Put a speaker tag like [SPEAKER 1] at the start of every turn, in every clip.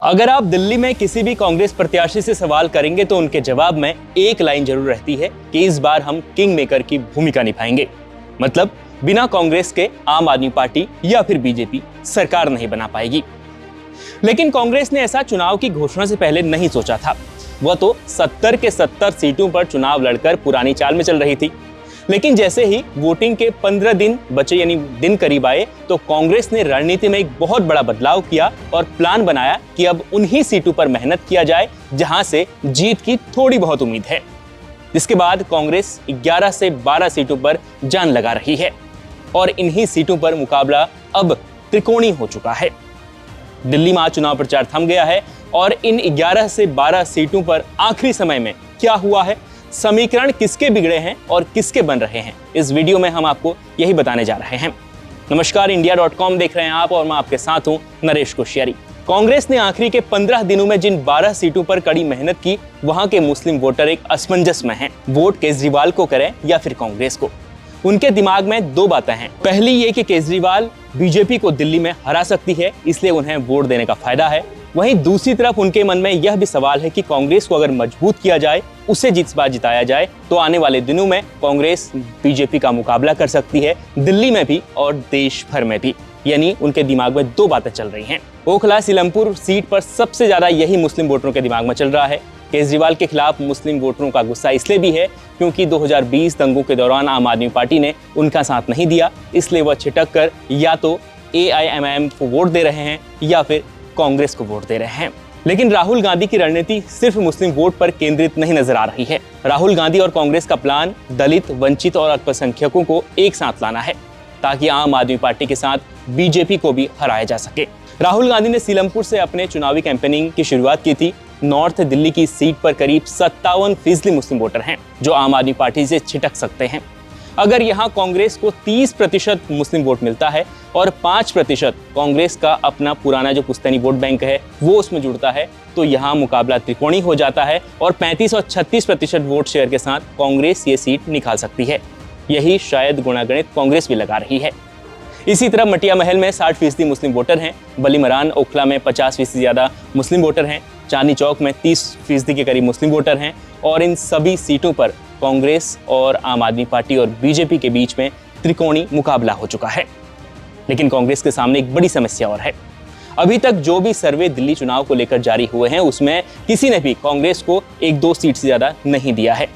[SPEAKER 1] अगर आप दिल्ली में किसी भी कांग्रेस प्रत्याशी से सवाल करेंगे तो उनके जवाब में एक लाइन जरूर रहती है कि इस बार हम किंग मेकर की भूमिका निभाएंगे। मतलब बिना कांग्रेस के आम आदमी पार्टी या फिर बीजेपी सरकार नहीं बना पाएगी। लेकिन कांग्रेस ने ऐसा चुनाव की घोषणा से पहले नहीं सोचा था। वह तो 70 के 70 सीटों पर चुनाव लड़कर पुरानी चाल में चल रही थी। लेकिन जैसे ही वोटिंग के 15 दिन बचे यानी दिन करीब आए तो कांग्रेस ने रणनीति में एक बहुत बड़ा बदलाव किया और प्लान बनाया कि अब उन्हीं सीटों पर मेहनत किया जाए जहां से जीत की थोड़ी बहुत उम्मीद है। जिसके बाद कांग्रेस 11 से 12 सीटों पर जान लगा रही है और इन्हीं सीटों पर मुकाबला अब त्रिकोणीय हो चुका है। दिल्ली में आज चुनाव प्रचार थम गया है और इन 11 से 12 सीटों पर आखिरी समय में क्या हुआ है, समीकरण किसके बिगड़े हैं और किसके बन रहे हैं, इस वीडियो में हम आपको यही बताने जा रहे हैं। नमस्कार, इंडिया.com देख रहे हैं आप और मैं आपके साथ हूं नरेश कोश्यारी। कांग्रेस ने आखिरी के 15 दिनों में जिन 12 सीटों पर कड़ी मेहनत की, वहां के मुस्लिम वोटर एक असमंजस में हैं। वोट केजरीवाल को करें या फिर कांग्रेस को। उनके दिमाग में दो बातें हैं। पहली ये कि केजरीवाल बीजेपी को दिल्ली में हरा सकती है, इसलिए उन्हें वोट देने का फायदा है। वहीं दूसरी तरफ उनके मन में यह भी सवाल है कि कांग्रेस को अगर मजबूत किया जाए, उसे जिस बार जिताया जाए तो आने वाले दिनों में कांग्रेस बीजेपी का मुकाबला कर सकती है, दिल्ली में भी और देश भर में भी। यानी उनके दिमाग में दो बातें चल रही हैं। ओखला सीलमपुर सीट पर सबसे ज्यादा यही मुस्लिम वोटरों के दिमाग में चल रहा है। केजरीवाल के खिलाफ मुस्लिम वोटरों का गुस्सा इसलिए भी है क्योंकि 2020 दंगों के दौरान आम आदमी पार्टी ने उनका साथ नहीं दिया, इसलिए वह छिटक कर या तो AIMIM को वोट दे रहे हैं या फिर कांग्रेस को वोट दे रहे हैं। लेकिन राहुल गांधी की रणनीति सिर्फ मुस्लिम वोट पर केंद्रित नहीं नजर आ रही है। राहुल गांधी और कांग्रेस का प्लान दलित, वंचित और अल्पसंख्यकों को एक साथ लाना है ताकि आम आदमी पार्टी के साथ बीजेपी को भी हराया जा सके। राहुल गांधी ने सीलमपुर से अपने चुनावी कैंपेनिंग की शुरुआत की थी। नॉर्थ दिल्ली की सीट पर करीब 57% मुस्लिम वोटर हैं जो आम आदमी पार्टी से छिटक सकते हैं। अगर यहाँ कांग्रेस को 30% मुस्लिम वोट मिलता है और 5% कांग्रेस का अपना पुराना जो पुश्तैनी वोट बैंक है वो उसमें जुड़ता है तो यहाँ मुकाबला त्रिकोणीय हो जाता है और 35 और 36% वोट शेयर के साथ कांग्रेस ये सीट निकाल सकती है। यही शायद गुणागणित कांग्रेस भी लगा रही है। इसी तरह मटिया महल में 60% मुस्लिम वोटर हैं, बलीमरान ओखला में 50% से ज्यादा मुस्लिम वोटर हैं, चांदनी चौक में 30% के करीब मुस्लिम वोटर हैं और इन सभी सीटों पर कांग्रेस और आम आदमी पार्टी और बीजेपी के बीच में त्रिकोणीय मुकाबला हो चुका है। लेकिन कांग्रेस के सामने एक बड़ी समस्या और है। अभी तक जो भी सर्वे दिल्ली चुनाव को लेकर जारी हुए हैं उसमें किसी ने भी कांग्रेस को 1-2 सीट से ज्यादा नहीं दिया है।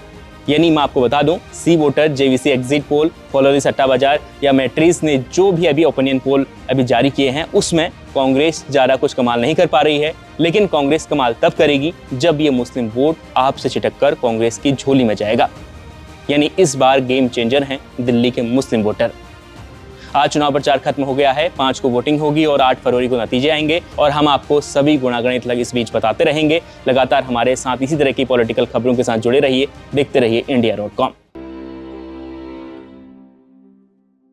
[SPEAKER 1] यानी मैं आपको बता दूं, C voter, JVC exit poll, फॉलोअर सट्टा बाजार या मैट्रिक्स ने जो भी अभी ओपिनियन पोल अभी जारी किए हैं उसमें कांग्रेस ज्यादा कुछ कमाल नहीं कर पा रही है। लेकिन कांग्रेस कमाल तब करेगी जब ये मुस्लिम वोट आपसे छिटक कर कांग्रेस की झोली में जाएगा। यानी इस बार गेम चेंजर हैं दिल्ली के मुस्लिम वोटर। आज चुनाव प्रचार खत्म हो गया है, 5 को वोटिंग होगी और 8 फरवरी को नतीजे आएंगे और हम आपको सभी गुणागणित इस बीच बताते रहेंगे। लगातार हमारे साथ इसी तरह की पॉलिटिकल खबरों के साथ जुड़े रहिए, देखते रहिए India.com।